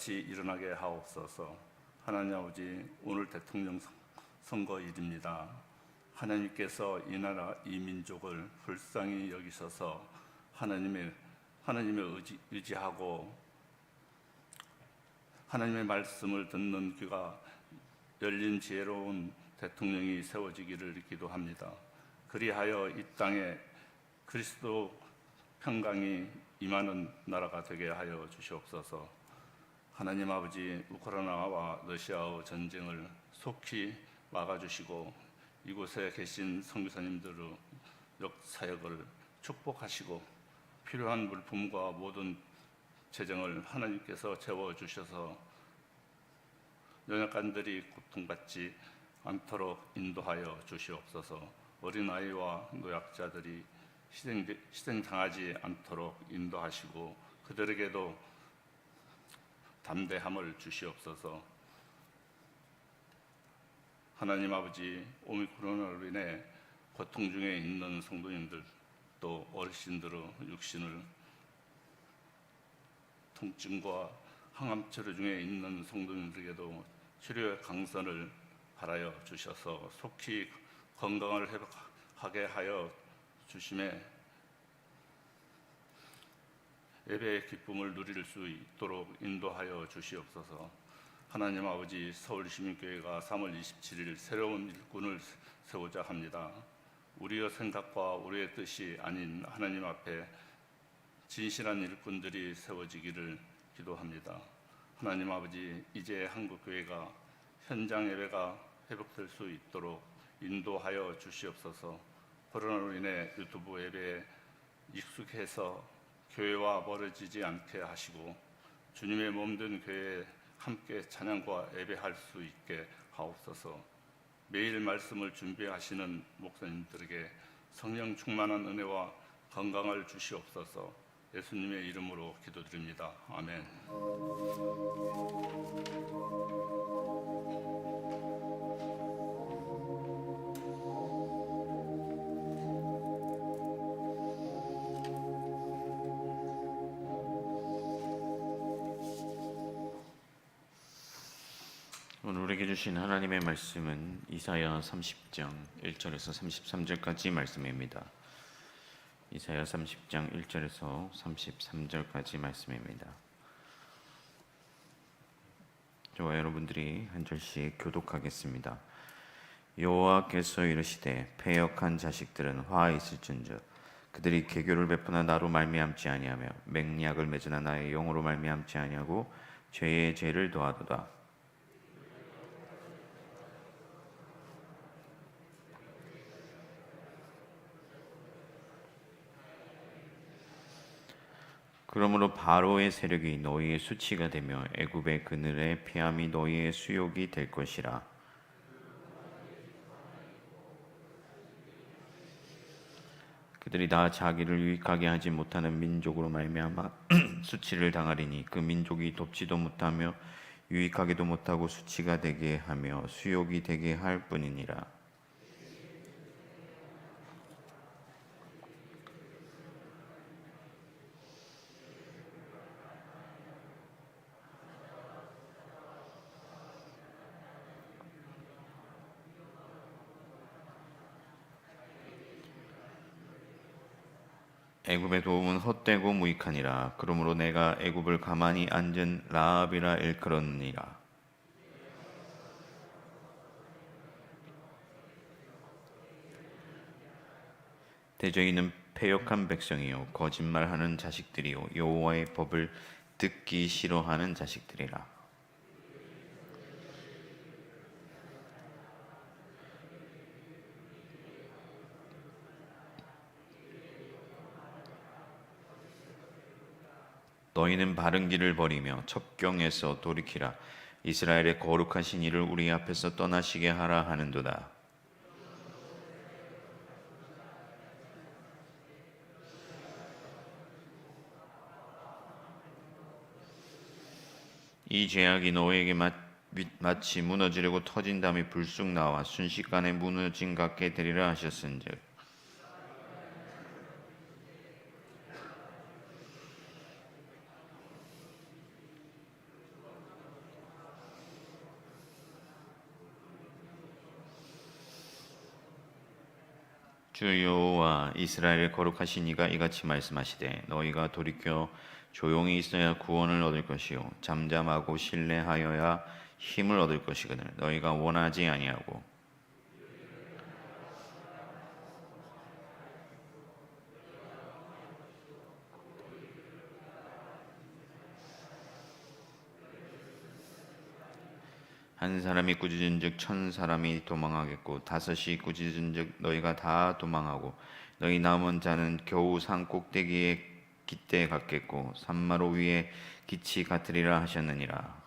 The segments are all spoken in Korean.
같이 일어나게 하옵소서. 하나님 아버지, 오늘 대통령 선거일입니다. 하나님께서 이 나라, 이 민족을 불쌍히 여기셔서 하나님의 의지하고 하나님의 말씀을 듣는 귀가 열린 지혜로운 대통령이 세워지기를 기도합니다. 그리하여 이 땅에 그리스도 평강이 임하는 나라가 되게 하여 주시옵소서. 하나님 아버지, 우크라이나와 러시아의 전쟁을 속히 막아주시고 이곳에 계신 선교사님들의 역사역을 축복하시고 필요한 물품과 모든 재정을 하나님께서 채워주셔서 연약간들이 고통받지 않도록 인도하여 주시옵소서. 어린아이와 노약자들이 희생당하지 않도록 인도하시고 그들에게도 담대함을 주시옵소서. 하나님 아버지, 오미크론으로 인해 고통 중에 있는 성도님들 또 어르신들의 육신을 통증과 항암 치료 중에 있는 성도님들에게도 치료의 강선을 바라여 주셔서 속히 건강을 회복하게 하여 주심에 예배의 기쁨을 누릴 수 있도록 인도하여 주시옵소서. 하나님 아버지, 서울시민교회가 3월 27일 새로운 일꾼을 세우자 합니다. 우리의 생각과 우리의 뜻이 아닌 하나님 앞에 진실한 일꾼들이 세워지기를 기도합니다. 하나님 아버지, 이제 한국교회가 현장 예배가 회복될 수 있도록 인도하여 주시옵소서. 코로나로 인해 유튜브 예배에 익숙해서 교회와 멀어지지 않게 하시고 주님의 몸된 교회에 함께 찬양과 예배할 수 있게 하옵소서. 매일 말씀을 준비하시는 목사님들에게 성령 충만한 은혜와 건강을 주시옵소서. 예수님의 이름으로 기도드립니다. 아멘. 오늘 우리에게 주신 하나님의 말씀은 이사야 30장 1절에서 33절까지 말씀입니다. 이사야 30장 1절에서 33절까지 말씀입니다. 저와 여러분들이 한 절씩 교독하겠습니다. 여호와께서 이르시되 패역한 자식들은 화 있을진저 그들이 계교를 베푸나 나로 말미암지 아니하며 맹약을 맺으나 나의 영으로 말미암지 아니하고 죄의 죄를 더하도다. 그러므로 바로의 세력이 너희의 수치가 되며 애굽의 그늘의 피함이 너희의 수욕이 될 것이라. 그들이 다 자기를 유익하게 하지 못하는 민족으로 말미암아 수치를 당하리니 그 민족이 돕지도 못하며 유익하게도 못하고 수치가 되게 하며 수욕이 되게 할 뿐이니라. 애굽의 도움은 헛되고 무익하니라. 그러므로 내가 애굽을 가만히 앉은 라합이라 일컬었느니라. 대저희는 패역한 백성이요 거짓말하는 자식들이요 여호와의 법을 듣기 싫어하는 자식들이라. 너희는 바른 길을 버리며 첩경에서 돌이키라. 이스라엘의 거룩하신 이를 우리 앞에서 떠나시게 하라 하는도다. 이 죄악이 너희에게 마치 무너지려고 터진 담이 불쑥 나와 순식간에 무너진 같게 되리라 하셨은즉 주 여호와 이스라엘의 거룩하신 이가 이같이 말씀하시되 너희가 돌이켜 조용히 있어야 구원을 얻을 것이요 잠잠하고 신뢰하여야 힘을 얻을 것이거늘 너희가 원하지 아니하고 한 사람이 꾸짖은즉 천 사람이 도망하겠고 다섯이 꾸짖은즉 너희가 다 도망하고 너희 남은 자는 겨우 산 꼭대기에 깃대 같겠고 산마루 위에 깃이 같으리라 하셨느니라.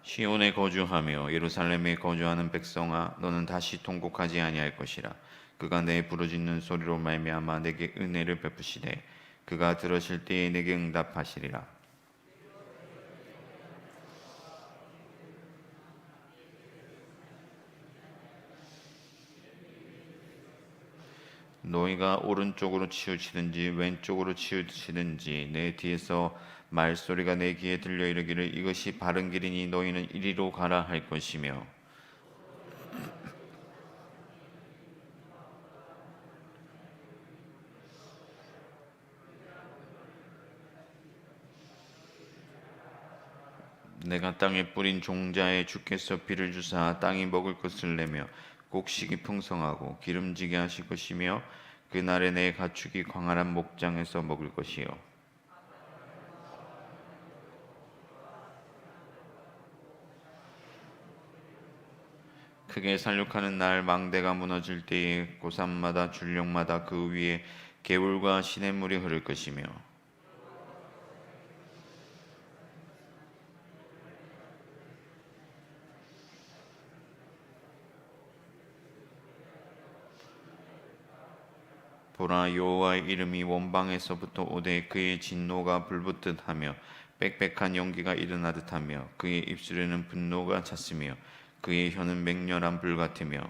시온에 거주하며 예루살렘에 거주하는 백성아 너는 다시 통곡하지 아니할 것이라. 그가 내 부르짖는 소리로 말미암아 내게 은혜를 베푸시되 그가 들으실 때에 내게 응답하시리라. 너희가 오른쪽으로 치우치든지 왼쪽으로 치우치든지 내 뒤에서 말소리가 내 귀에 들려 이르기를 이것이 바른 길이니 너희는 이리로 가라 할 것이며 내가 땅에 뿌린 종자에 주께서 비를 주사 땅이 먹을 것을 내며 곡식이 풍성하고 기름지게 하실 것이며 그날에 내 가축이 광활한 목장에서 먹을 것이요 크게 살육하는 날 망대가 무너질 때에 고산마다 줄령마다 그 위에 개울과 시냇물이 흐를 것이며 보라 여호와의 이름이 원방에서부터 오되 그의 진노가 불붙듯 하며 빽빽한 연기가 일어나듯 하며 그의 입술에는 분노가 찼으며 그의 혀는 맹렬한 불 같으며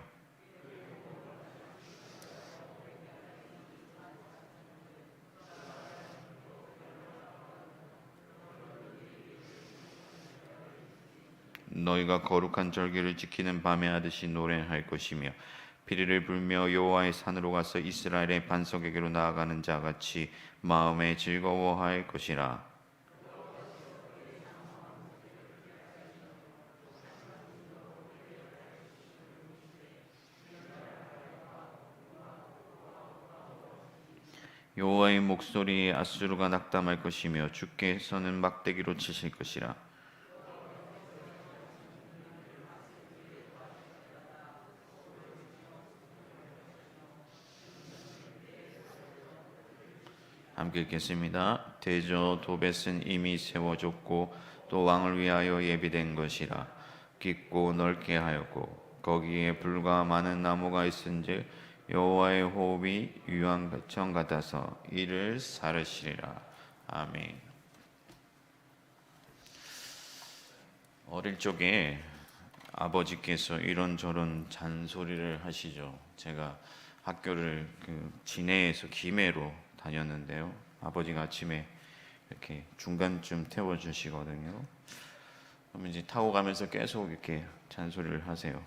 너희가 거룩한 절기를 지키는 밤에 하듯이 노래할 것이며 피리를 불며 여호와의 산으로 가서 이스라엘의 반석에게로 나아가는 자같이 마음에 즐거워할 것이라. 여호와의 목소리에 아수르가 낙담할 것이며 주께서는 막대기로 치실 것이라. 함께 읽겠습니다. 대저 도벳은 이미 세워졌고 또 왕을 위하여 예비된 것이라. 깊고 넓게 하였고 거기에 불과 많은 나무가 있은즉 여호와의 호흡이 유황청 같아서 이를 사르시리라. 아멘. 어릴 적에 아버지께서 이런저런 잔소리를 하시죠. 제가 학교를 진해에서 김해로 다녔는데요. 아버지가 아침에 이렇게 중간쯤 태워주시거든요. 그러면 이제 타고 가면서 계속 이렇게 잔소리를 하세요.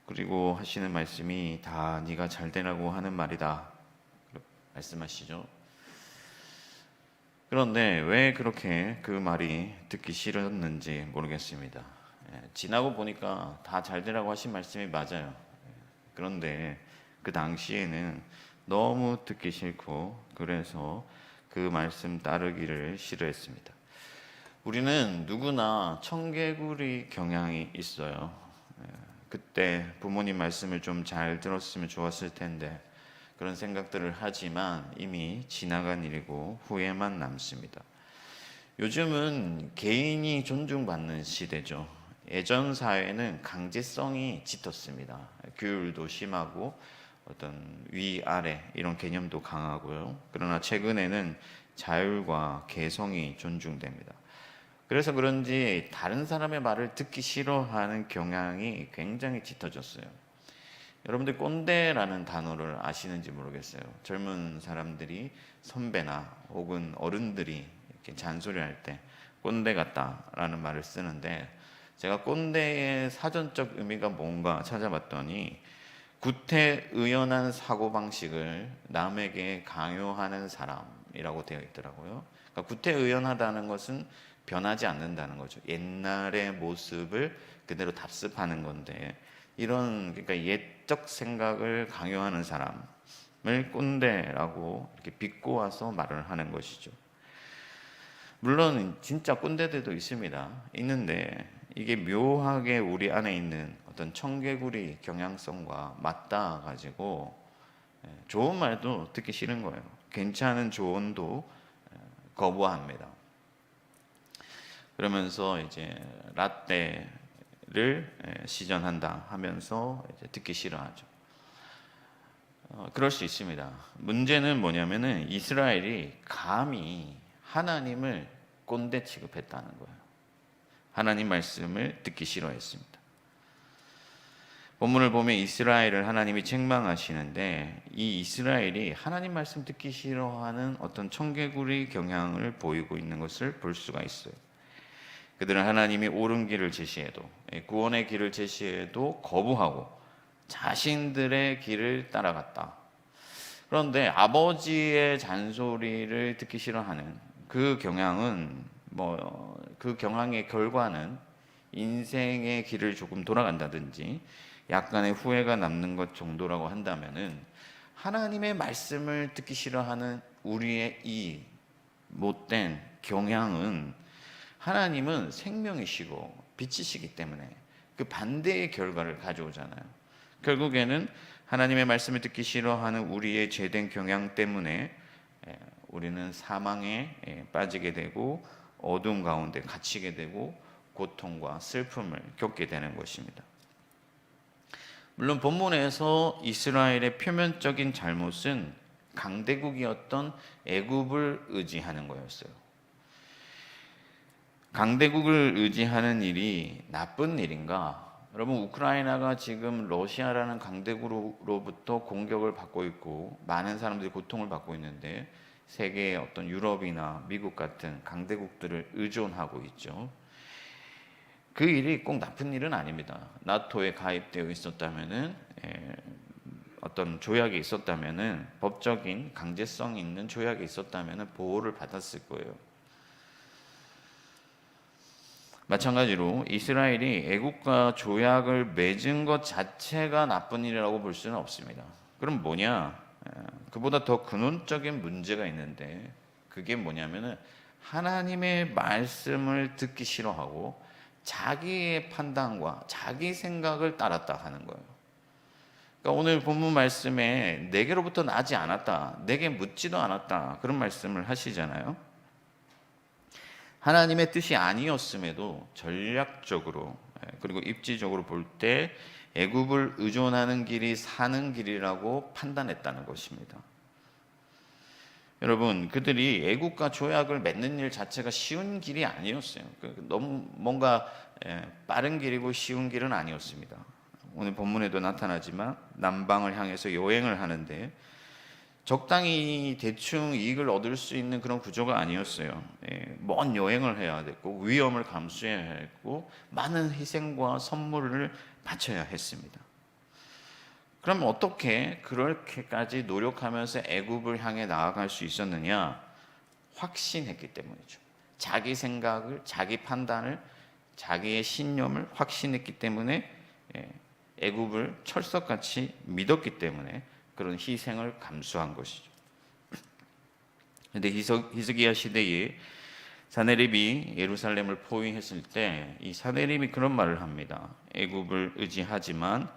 그리고 하시는 말씀이 다 네가 잘 되라고 하는 말이다 말씀하시죠. 그런데 왜 그렇게 그 말이 듣기 싫었는지 모르겠습니다. 지나고 보니까 다 잘 되라고 하신 말씀이 맞아요. 그런데 그 당시에는 너무 듣기 싫고 그래서 그 말씀 따르기를 싫어했습니다. 우리는 누구나 청개구리 경향이 있어요. 그때 부모님 말씀을 좀 잘 들었으면 좋았을 텐데 그런 생각들을 하지만 이미 지나간 일이고 후회만 남습니다. 요즘은 개인이 존중받는 시대죠. 예전 사회는 강제성이 짙었습니다. 규율도 심하고 어떤 위아래 이런 개념도 강하고요. 그러나 최근에는 자율과 개성이 존중됩니다. 그래서 그런지 다른 사람의 말을 듣기 싫어하는 경향이 굉장히 짙어졌어요. 여러분들 꼰대라는 단어를 아시는지 모르겠어요. 젊은 사람들이 선배나 혹은 어른들이 이렇게 잔소리할 때 꼰대 같다라는 말을 쓰는데, 제가 꼰대의 사전적 의미가 뭔가 찾아봤더니 구태의연한 사고방식을 남에게 강요하는 사람이라고 되어 있더라고요. 그러니까 구태의연하다는 것은 변하지 않는다는 거죠. 옛날의 모습을 그대로 답습하는 건데, 그러니까 옛적 생각을 강요하는 사람을 꼰대라고 이렇게 비꼬아서 말을 하는 것이죠. 물론 진짜 꼰대들도 있는데 이게 묘하게 우리 안에 있는 어떤 청개구리 경향성과 맞닿아 가지고 좋은 말도 듣기 싫은 거예요. 괜찮은 조언도 거부합니다. 그러면서 이제 라떼를 시전한다 하면서 이제 듣기 싫어하죠. 그럴 수 있습니다. 문제는 뭐냐면은 이스라엘이 감히 하나님을 꼰대 취급했다는 거예요. 하나님 말씀을 듣기 싫어했습니다. 본문을 보면 이스라엘을 하나님이 책망하시는데, 이 이스라엘이 하나님 말씀 듣기 싫어하는 어떤 청개구리 경향을 보이고 있는 것을 볼 수가 있어요. 그들은 하나님이 옳은 길을 제시해도, 구원의 길을 제시해도 거부하고 자신들의 길을 따라갔다. 그런데 아버지의 잔소리를 듣기 싫어하는 그 경향은 그 경향의 결과는 인생의 길을 조금 돌아간다든지 약간의 후회가 남는 것 정도라고 한다면은, 하나님의 말씀을 듣기 싫어하는 우리의 이 못된 경향은, 하나님은 생명이시고 빛이시기 때문에 그 반대의 결과를 가져오잖아요. 결국에는 하나님의 말씀을 듣기 싫어하는 우리의 죄된 경향 때문에 우리는 사망에 빠지게 되고 어두운 가운데 갇히게 되고 고통과 슬픔을 겪게 되는 것입니다. 물론 본문에서 이스라엘의 표면적인 잘못은 강대국이었던 애굽을 의지하는 거였어요. 강대국을 의지하는 일이 나쁜 일인가? 여러분, 우크라이나가 지금 러시아라는 강대국으로부터 공격을 받고 있고 많은 사람들이 고통을 받고 있는데, 세계의 어떤 유럽이나 미국 같은 강대국들을 의존하고 있죠. 그 일이 꼭 나쁜 일은 아닙니다. 나토에 가입되어 있었다면은, 어떤 조약이 있었다면은, 법적인 강제성이 있는 조약이 있었다면은 보호를 받았을 거예요. 마찬가지로 이스라엘이 애국과 조약을 맺은 것 자체가 나쁜 일이라고 볼 수는 없습니다. 그럼 뭐냐? 그보다 더 근원적인 문제가 있는데, 그게 뭐냐면은 하나님의 말씀을 듣기 싫어하고 자기의 판단과 자기 생각을 따랐다 하는 거예요. 그러니까 오늘 본문 말씀에 내게로부터 나지 않았다, 내게 묻지도 않았다, 그런 말씀을 하시잖아요. 하나님의 뜻이 아니었음에도 전략적으로 그리고 입지적으로 볼 때 애굽을 의존하는 길이 사는 길이라고 판단했다는 것입니다. 여러분, 그들이 애국과 조약을 맺는 일 자체가 쉬운 길이 아니었어요. 너무 뭔가 빠른 길이고 쉬운 길은 아니었습니다. 오늘 본문에도 나타나지만 남방을 향해서 여행을 하는데 적당히 대충 이익을 얻을 수 있는 그런 구조가 아니었어요. 먼 여행을 해야 됐고 위험을 감수해야 했고 많은 희생과 선물을 바쳐야 했습니다. 그럼 어떻게 그렇게까지 노력하면서 애굽을 향해 나아갈 수 있었느냐? 확신했기 때문이죠. 자기 생각을, 자기 판단을, 자기의 신념을 확신했기 때문에, 애굽을 철석같이 믿었기 때문에 그런 희생을 감수한 것이죠. 그런데 히스기야 시대에 사네립이 예루살렘을 포위했을 때 이 사네립이 그런 말을 합니다. 애굽을 의지하지만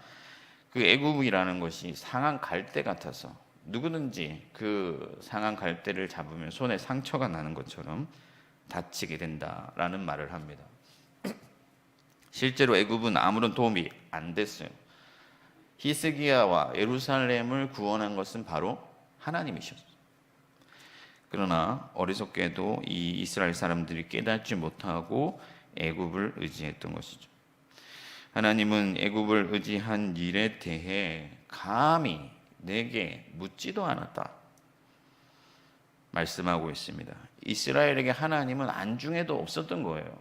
그 애굽이라는 것이 상한 갈대 같아서 누구든지 그 상한 갈대를 잡으면 손에 상처가 나는 것처럼 다치게 된다라는 말을 합니다. 실제로 애굽은 아무런 도움이 안 됐어요. 히스기야와 예루살렘을 구원한 것은 바로 하나님이셨어요. 그러나 어리석게도 이 이스라엘 사람들이 깨닫지 못하고 애굽을 의지했던 것이죠. 하나님은 애굽을 의지한 일에 대해 감히 내게 묻지도 않았다 말씀하고 있습니다. 이스라엘에게 하나님은 안중에도 없었던 거예요.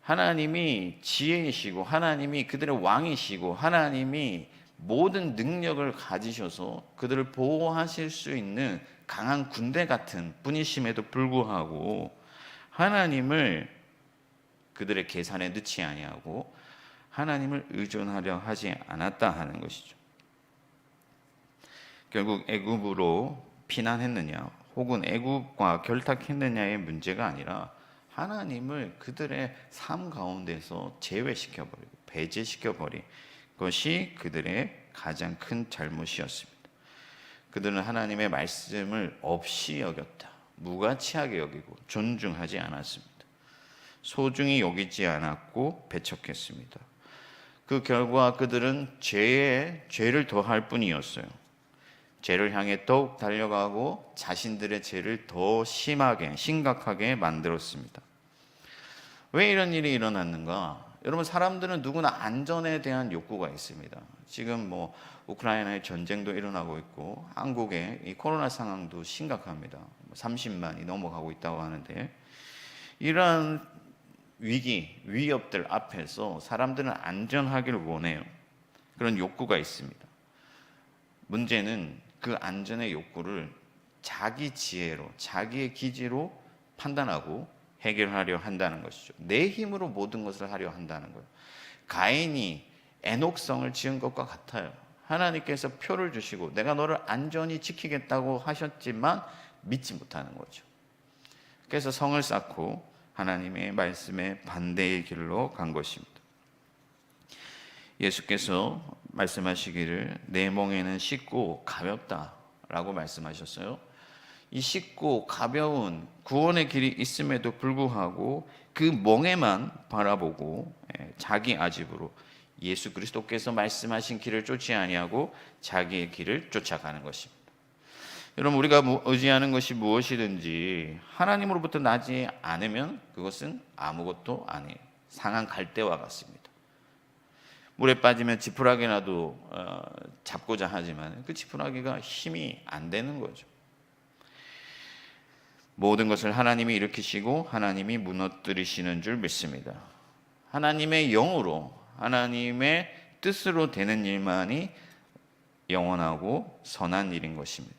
하나님이 지혜이시고 하나님이 그들의 왕이시고 하나님이 모든 능력을 가지셔서 그들을 보호하실 수 있는 강한 군대 같은 분이심에도 불구하고 하나님을 그들의 계산에 넣지 아니하고 하나님을 의존하려 하지 않았다 하는 것이죠. 결국 애굽으로 피난했느냐 혹은 애굽과 결탁했느냐의 문제가 아니라 하나님을 그들의 삶 가운데서 제외시켜버리고 배제시켜버린 것이 그들의 가장 큰 잘못이었습니다. 그들은 하나님의 말씀을 없이 여겼다. 무가치하게 여기고 존중하지 않았습니다. 소중히 여기지 않았고 배척했습니다. 그 결과 그들은 죄를 더할 뿐이었어요. 죄를 향해 더욱 달려가고 자신들의 죄를 더 심각하게 만들었습니다. 왜 이런 일이 일어났는가? 여러분, 사람들은 누구나 안전에 대한 욕구가 있습니다. 지금 우크라이나의 전쟁도 일어나고 있고 한국의 이 코로나 상황도 심각합니다. 30만이 넘어가고 있다고 하는데 이러한 위협들 앞에서 사람들은 안전하기를 원해요. 그런 욕구가 있습니다. 문제는 그 안전의 욕구를 자기 지혜로, 자기의 기지로 판단하고 해결하려 한다는 것이죠. 내 힘으로 모든 것을 하려 한다는 거예요. 가인이 에녹성을 지은 것과 같아요. 하나님께서 표를 주시고 내가 너를 안전히 지키겠다고 하셨지만 믿지 못하는 거죠. 그래서 성을 쌓고 하나님의 말씀에 반대의 길로 간 것입니다. 예수께서 말씀하시기를 내 멍에는 쉽고 가볍다라고 말씀하셨어요. 이 쉽고 가벼운 구원의 길이 있음에도 불구하고 그 멍에만 바라보고 자기 아집으로 예수 그리스도께서 말씀하신 길을 쫓지 아니하고 자기의 길을 쫓아가는 것입니다. 여러분, 우리가 의지하는 것이 무엇이든지 하나님으로부터 나지 않으면 그것은 아무것도 아니에요. 상한 갈대와 같습니다. 물에 빠지면 지푸라기라도 잡고자 하지만 그 지푸라기가 힘이 안 되는 거죠. 모든 것을 하나님이 일으키시고 하나님이 무너뜨리시는 줄 믿습니다. 하나님의 영으로 하나님의 뜻으로 되는 일만이 영원하고 선한 일인 것입니다.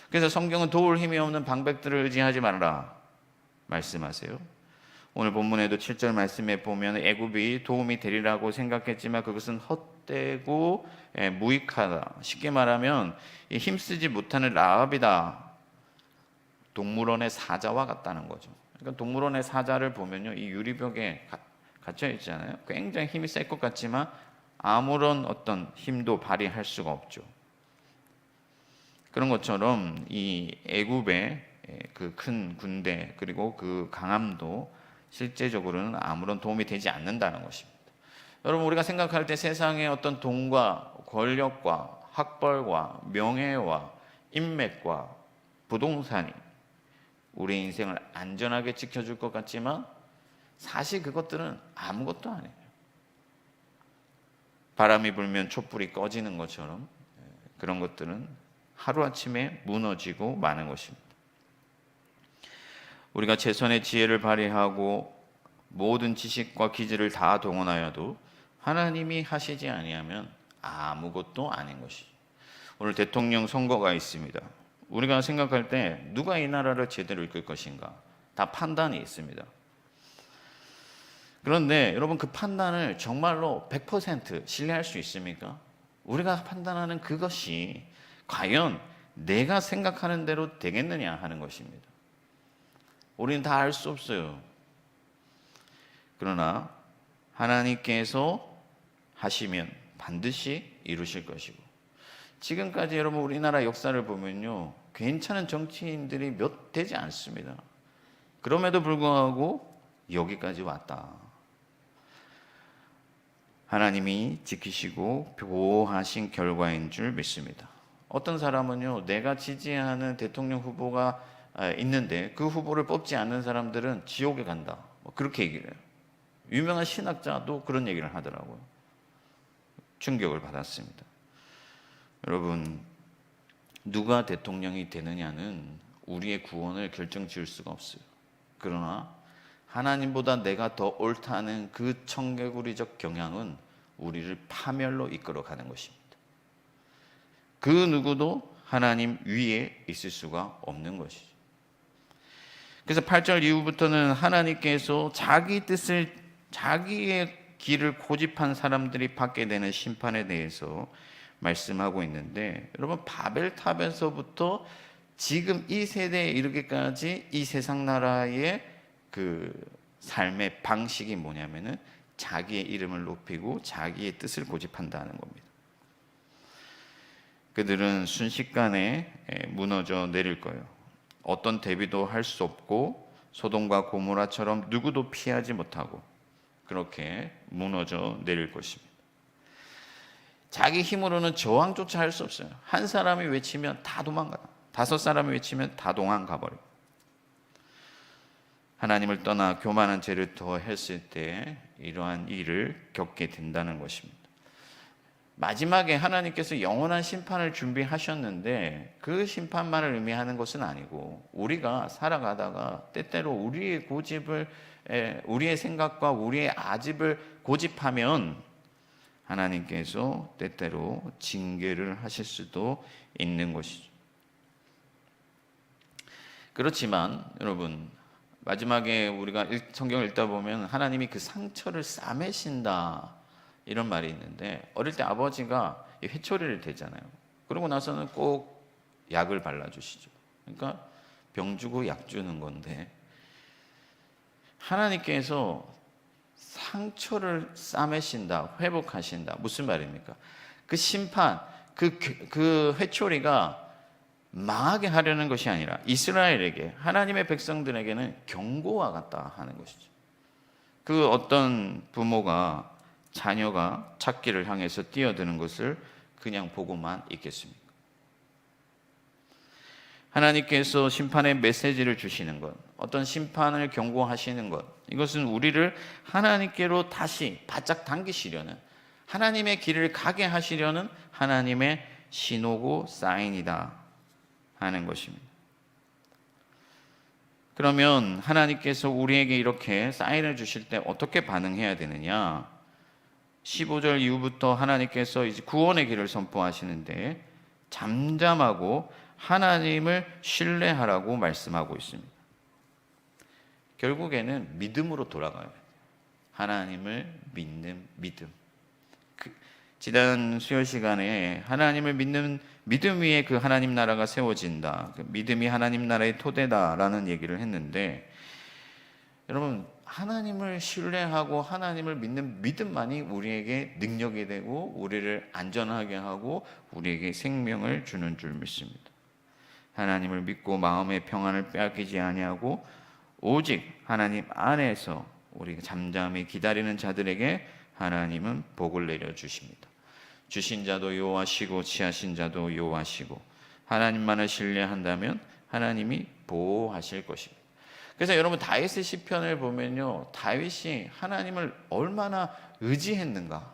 그래서 성경은 도울 힘이 없는 방백들을 의지하지 말라 말씀하세요. 오늘 본문에도 7절 말씀에 보면 애굽이 도움이 되리라고 생각했지만 그것은 헛되고 무익하다. 쉽게 말하면 힘쓰지 못하는 라합이다. 동물원의 사자와 같다는 거죠. 그러니까 동물원의 사자를 보면요, 이 유리벽에 갇혀 있잖아요. 굉장히 힘이 셀 것 같지만 아무런 어떤 힘도 발휘할 수가 없죠. 그런 것처럼 이 애굽의 그 큰 군대 그리고 그 강함도 실제적으로는 아무런 도움이 되지 않는다는 것입니다. 여러분, 우리가 생각할 때 세상의 어떤 돈과 권력과 학벌과 명예와 인맥과 부동산이 우리 인생을 안전하게 지켜줄 것 같지만 사실 그것들은 아무것도 아니에요. 바람이 불면 촛불이 꺼지는 것처럼 그런 것들은 하루아침에 무너지고 마는 것입니다. 우리가 최선의 지혜를 발휘하고 모든 지식과 기지를 다 동원하여도 하나님이 하시지 아니하면 아무것도 아닌 것이죠. 오늘 대통령 선거가 있습니다. 우리가 생각할 때 누가 이 나라를 제대로 이끌 것인가 다 판단이 있습니다. 그런데 여러분, 그 판단을 정말로 100% 신뢰할 수 있습니까? 우리가 판단하는 그것이 과연 내가 생각하는 대로 되겠느냐 하는 것입니다. 우리는 다 알 수 없어요. 그러나 하나님께서 하시면 반드시 이루실 것이고, 지금까지 여러분 우리나라 역사를 보면요, 괜찮은 정치인들이 몇 되지 않습니다. 그럼에도 불구하고 여기까지 왔다. 하나님이 지키시고 보호하신 결과인 줄 믿습니다. 어떤 사람은요, 내가 지지하는 대통령 후보가 있는데 그 후보를 뽑지 않는 사람들은 지옥에 간다, 그렇게 얘기를 해요. 유명한 신학자도 그런 얘기를 하더라고요. 충격을 받았습니다. 여러분, 누가 대통령이 되느냐는 우리의 구원을 결정지을 수가 없어요. 그러나 하나님보다 내가 더 옳다는 그 청개구리적 경향은 우리를 파멸로 이끌어가는 것입니다. 그 누구도 하나님 위에 있을 수가 없는 것이죠. 그래서 8절 이후부터는 하나님께서 자기 뜻을, 자기의 길을 고집한 사람들이 받게 되는 심판에 대해서 말씀하고 있는데, 여러분, 바벨탑에서부터 지금 이 세대에 이르기까지 이 세상 나라의 그 삶의 방식이 뭐냐면은 자기의 이름을 높이고 자기의 뜻을 고집한다는 겁니다. 그들은 순식간에 무너져 내릴 거예요. 어떤 대비도 할 수 없고 소돔과 고모라처럼 누구도 피하지 못하고 그렇게 무너져 내릴 것입니다. 자기 힘으로는 저항조차 할 수 없어요. 한 사람이 외치면 다 도망가요. 5사람이 외치면 다 도망가버려요. 하나님을 떠나 교만한 죄를 더했을 때 이러한 일을 겪게 된다는 것입니다. 마지막에 하나님께서 영원한 심판을 준비하셨는데 그 심판만을 의미하는 것은 아니고, 우리가 살아가다가 때때로 우리의 고집을, 우리의 생각과 우리의 아집을 고집하면 하나님께서 때때로 징계를 하실 수도 있는 것이죠. 그렇지만 여러분, 마지막에 우리가 성경을 읽다 보면 하나님이 그 상처를 싸매신다 이런 말이 있는데, 어릴 때 아버지가 회초리를 대잖아요. 그러고 나서는 꼭 약을 발라주시죠. 그러니까 병 주고 약 주는 건데, 하나님께서 상처를 싸매신다, 회복하신다. 무슨 말입니까? 그 심판, 그 회초리가 망하게 하려는 것이 아니라 이스라엘에게, 하나님의 백성들에게는 경고와 같다 하는 것이죠. 그 어떤 부모가 자녀가 찾기를 향해서 뛰어드는 것을 그냥 보고만 있겠습니까? 하나님께서 심판의 메시지를 주시는 것, 어떤 심판을 경고하시는 것, 이것은 우리를 하나님께로 다시 바짝 당기시려는, 하나님의 길을 가게 하시려는 하나님의 신호고 사인이다 하는 것입니다. 그러면 하나님께서 우리에게 이렇게 사인을 주실 때 어떻게 반응해야 되느냐? 15절 이후부터 하나님께서 이제 구원의 길을 선포하시는데 잠잠하고 하나님을 신뢰하라고 말씀하고 있습니다. 결국에는 믿음으로 돌아가야 돼요. 하나님을 믿는 믿음. 지난 수요 시간에 하나님을 믿는 믿음 위에 그 하나님 나라가 세워진다, 그 믿음이 하나님 나라의 토대다라는 얘기를 했는데, 여러분, 하나님을 신뢰하고 하나님을 믿는 믿음만이 우리에게 능력이 되고 우리를 안전하게 하고 우리에게 생명을 주는 줄 믿습니다. 하나님을 믿고 마음의 평안을 빼앗기지 아니하고 오직 하나님 안에서 우리가 잠잠히 기다리는 자들에게 하나님은 복을 내려 주십니다. 주신 자도 여호와시고 취하신 자도 여호와시고, 하나님만을 신뢰한다면 하나님이 보호하실 것입니다. 그래서 여러분, 다윗의 시편을 보면요, 다윗이 하나님을 얼마나 의지했는가,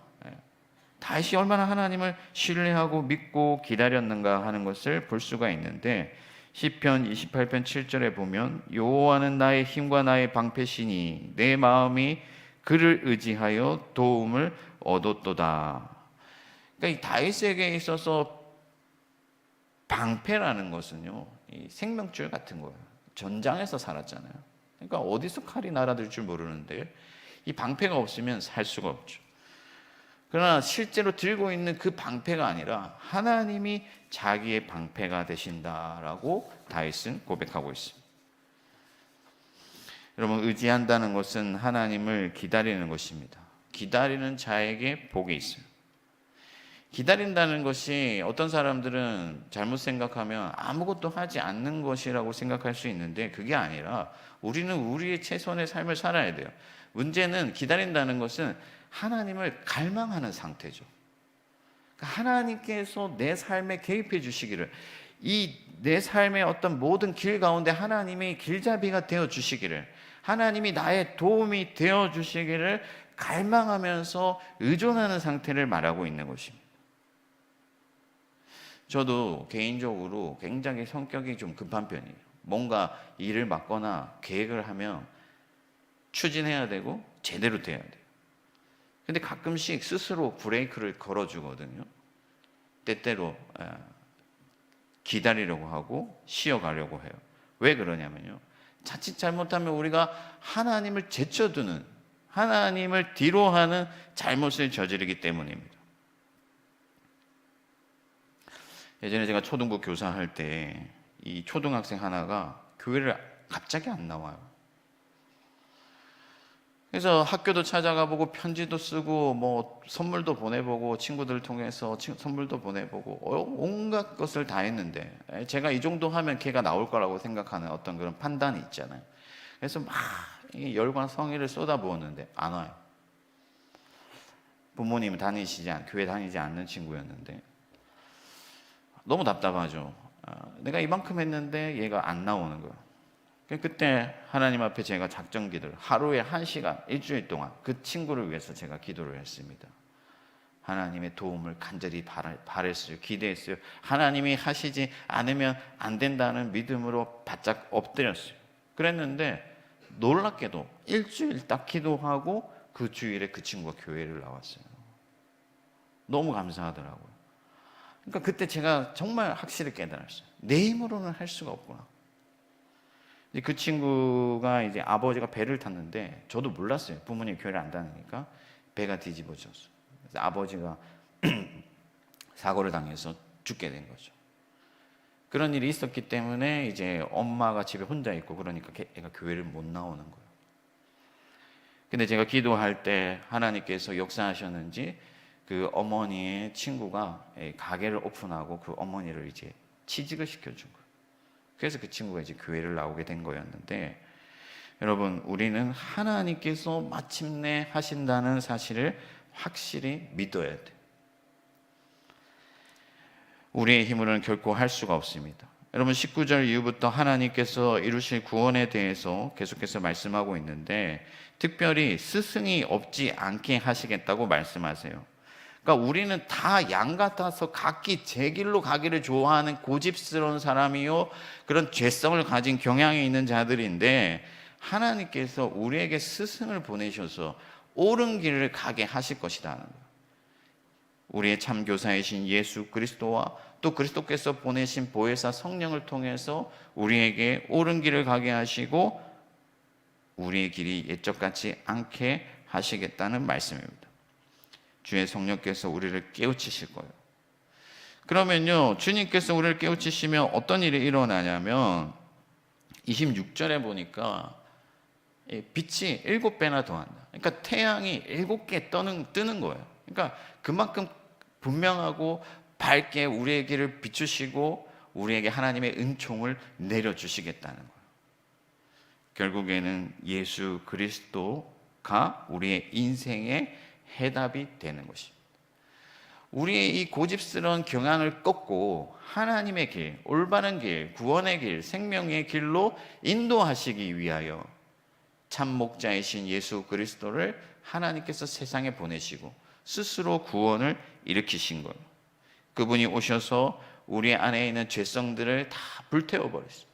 다윗이 얼마나 하나님을 신뢰하고 믿고 기다렸는가 하는 것을 볼 수가 있는데, 시편 28편 7절에 보면 여호와는 나의 힘과 나의 방패시니 내 마음이 그를 의지하여 도움을 얻었도다. 그러니까 이 다윗에게 있어서 방패라는 것은요, 이 생명줄 같은 거예요. 전장에서 살았잖아요. 그러니까 어디서 칼이 날아들 줄 모르는데 이 방패가 없으면 살 수가 없죠. 그러나 실제로 들고 있는 그 방패가 아니라 하나님이 자기의 방패가 되신다라고 다윗은 고백하고 있습니다. 여러분, 의지한다는 것은 하나님을 기다리는 것입니다. 기다리는 자에게 복이 있어요. 기다린다는 것이 어떤 사람들은 잘못 생각하면 아무것도 하지 않는 것이라고 생각할 수 있는데, 그게 아니라 우리는 우리의 최선의 삶을 살아야 돼요. 문제는 기다린다는 것은 하나님을 갈망하는 상태죠. 그러니까 하나님께서 내 삶에 개입해 주시기를, 이 내 삶의 어떤 모든 길 가운데 하나님이 길잡이가 되어 주시기를, 하나님이 나의 도움이 되어 주시기를 갈망하면서 의존하는 상태를 말하고 있는 것입니다. 저도 개인적으로 굉장히 성격이 좀 급한 편이에요. 뭔가 일을 맡거나 계획을 하면 추진해야 되고 제대로 돼야 돼요. 근데 가끔씩 스스로 브레이크를 걸어주거든요. 때때로 기다리려고 하고 쉬어가려고 해요. 왜 그러냐면요, 자칫 잘못하면 우리가 하나님을 제쳐두는, 하나님을 뒤로하는 잘못을 저지르기 때문입니다. 예전에 제가 초등부 교사할 때 이 초등학생 하나가 교회를 갑자기 안 나와요. 그래서 학교도 찾아가 보고 편지도 쓰고 뭐 선물도 보내보고 친구들 통해서 선물도 보내보고 온갖 것을 다 했는데, 제가 이 정도 하면 걔가 나올 거라고 생각하는 어떤 그런 판단이 있잖아요. 그래서 막 열과 성의를 쏟아부었는데 안 와요. 부모님 교회 다니지 않는 친구였는데 너무 답답하죠. 내가 이만큼 했는데 얘가 안 나오는 거예요. 그때 하나님 앞에 제가 작전 기도를 하루에 1시간 일주일 동안 그 친구를 위해서 제가 기도를 했습니다. 하나님의 도움을 간절히 바랬어요. 기대했어요. 하나님이 하시지 않으면 안 된다는 믿음으로 바짝 엎드렸어요. 그랬는데 놀랍게도 일주일 딱 기도하고 그 주일에 그 친구가 교회를 나왔어요. 너무 감사하더라고요. 그러니까 그때 제가 정말 확실히 깨달았어요. 내 힘으로는 할 수가 없구나. 그 친구가 이제 아버지가 배를 탔는데 저도 몰랐어요. 부모님 교회를 안 다니니까 배가 뒤집어졌어요. 그래서 아버지가 사고를 당해서 죽게 된 거죠. 그런 일이 있었기 때문에 이제 엄마가 집에 혼자 있고 그러니까 애가 교회를 못 나오는 거예요. 근데 제가 기도할 때 하나님께서 역사하셨는지 그 어머니의 친구가 가게를 오픈하고 그 어머니를 이제 취직을 시켜준 거예요. 그래서 그 친구가 이제 교회를 나오게 된 거였는데, 여러분, 우리는 하나님께서 마침내 하신다는 사실을 확실히 믿어야 돼요. 우리의 힘으로는 결코 할 수가 없습니다. 여러분, 19절 이후부터 하나님께서 이루실 구원에 대해서 계속해서 말씀하고 있는데, 특별히 스승이 없지 않게 하시겠다고 말씀하세요. 그러니까 우리는 다 양 같아서 각기 제 길로 가기를 좋아하는 고집스러운 사람이요, 그런 죄성을 가진 경향이 있는 자들인데, 하나님께서 우리에게 스승을 보내셔서 옳은 길을 가게 하실 것이라는 거예요. 우리의 참 교사이신 예수 그리스도와 또 그리스도께서 보내신 보혜사 성령을 통해서 우리에게 옳은 길을 가게 하시고 우리의 길이 옛적 같지 않게 하시겠다는 말씀입니다. 주의 성령께서 우리를 깨우치실 거예요. 그러면요, 주님께서 우리를 깨우치시면 어떤 일이 일어나냐면 26절에 보니까 빛이 7배나 더한다. 그러니까 태양이 7개 뜨는 거예요. 그러니까 그만큼 분명하고 밝게 우리의 길을 비추시고 우리에게 하나님의 은총을 내려주시겠다는 거예요. 결국에는 예수 그리스도가 우리의 인생의 해답이 되는 것입니다. 우리의 이 고집스러운 경향을 꺾고 하나님의 길, 올바른 길, 구원의 길, 생명의 길로 인도하시기 위하여 참 목자이신 예수 그리스도를 하나님께서 세상에 보내시고 스스로 구원을 일으키신 거예요. 그분이 오셔서 우리 안에 있는 죄성들을 다 불태워버렸어요.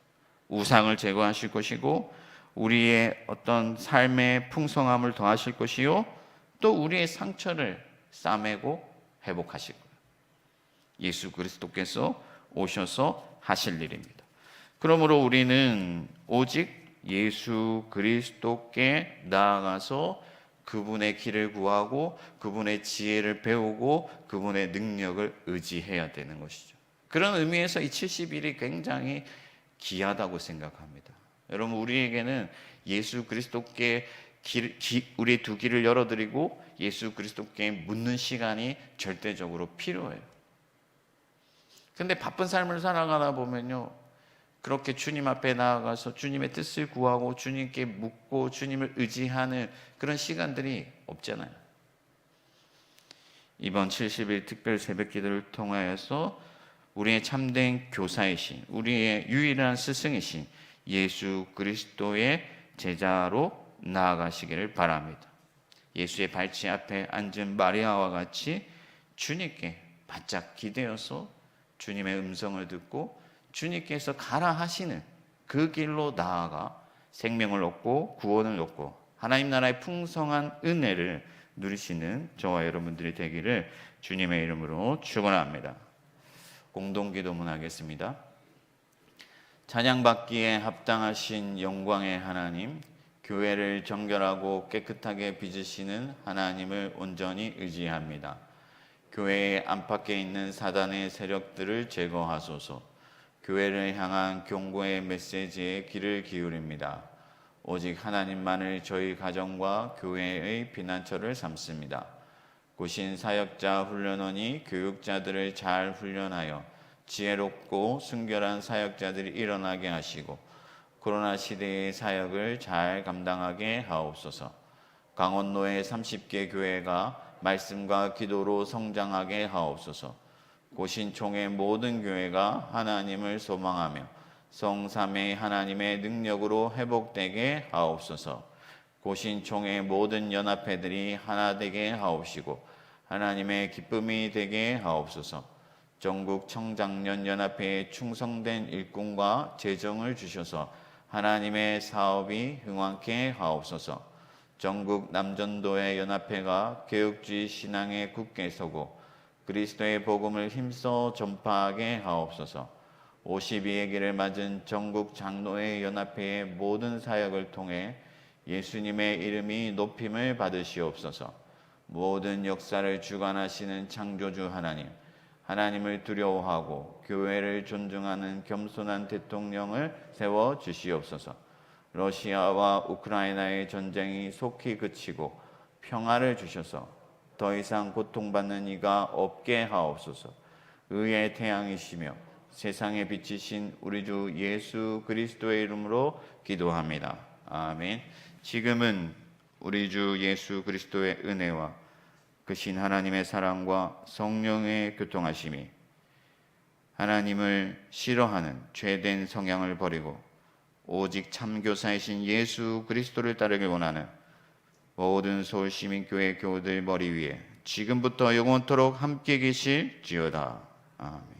우상을 제거하실 것이고 우리의 어떤 삶의 풍성함을 더하실 것이요, 또 우리의 상처를 싸매고 회복하실 거예요. 예수 그리스도께서 오셔서 하실 일입니다. 그러므로 우리는 오직 예수 그리스도께 나아가서 그분의 길을 구하고 그분의 지혜를 배우고 그분의 능력을 의지해야 되는 것이죠. 그런 의미에서 이 70일이 굉장히 귀하다고 생각합니다. 여러분, 우리에게는 예수 그리스도께 우리의 두 길을 열어드리고 예수 그리스도께 묻는 시간이 절대적으로 필요해요. 근데 바쁜 삶을 살아가다 보면요, 그렇게 주님 앞에 나아가서 주님의 뜻을 구하고 주님께 묻고 주님을 의지하는 그런 시간들이 없잖아요. 이번 70일 특별 새벽 기도를 통하여서 우리의 참된 교사이신, 우리의 유일한 스승이신 예수 그리스도의 제자로 나아가시기를 바랍니다. 예수의 발치 앞에 앉은 마리아와 같이 주님께 바짝 기대어서 주님의 음성을 듣고 주님께서 가라 하시는 그 길로 나아가 생명을 얻고 구원을 얻고 하나님 나라의 풍성한 은혜를 누리시는 저와 여러분들이 되기를 주님의 이름으로 축원합니다. 공동기도문 하겠습니다. 찬양받기에 합당하신 영광의 하나님, 교회를 정결하고 깨끗하게 빚으시는 하나님을 온전히 의지합니다. 교회의 안팎에 있는 사단의 세력들을 제거하소서. 교회를 향한 경고의 메시지에 귀를 기울입니다. 오직 하나님만을 저희 가정과 교회의 피난처를 삼습니다. 고신 사역자 훈련원이 교육자들을 잘 훈련하여 지혜롭고 순결한 사역자들이 일어나게 하시고 코로나 시대의 사역을 잘 감당하게 하옵소서. 강원도의 30개 교회가 말씀과 기도로 성장하게 하옵소서. 고신총의 모든 교회가 하나님을 소망하며 성삼위 하나님의 능력으로 회복되게 하옵소서. 고신총의 모든 연합회들이 하나 되게 하옵시고 하나님의 기쁨이 되게 하옵소서. 전국 청장년 연합회에 충성된 일꾼과 재정을 주셔서 하나님의 사업이 흥왕케 하옵소서. 전국 남전도의 연합회가 개혁주의 신앙에 굳게 서고 그리스도의 복음을 힘써 전파하게 하옵소서. 52의 길을 맞은 전국 장로회 연합회의 모든 사역을 통해 예수님의 이름이 높임을 받으시옵소서. 모든 역사를 주관하시는 창조주 하나님, 하나님을 두려워하고 교회를 존중하는 겸손한 대통령을 세워 주시옵소서. 러시아와 우크라이나의 전쟁이 속히 그치고 평화를 주셔서 더 이상 고통받는 이가 없게 하옵소서. 의의 태양이시며 세상에 비치신 우리 주 예수 그리스도의 이름으로 기도합니다. 아멘. 지금은 우리 주 예수 그리스도의 은혜와 크신 하나님의 사랑과 성령의 교통하심이 하나님을 싫어하는 죄된 성향을 버리고 오직 참교사이신 예수 그리스도를 따르길 원하는 모든 서울시민교회 교우들 머리 위에 지금부터 영원토록 함께 계실지어다. 아멘.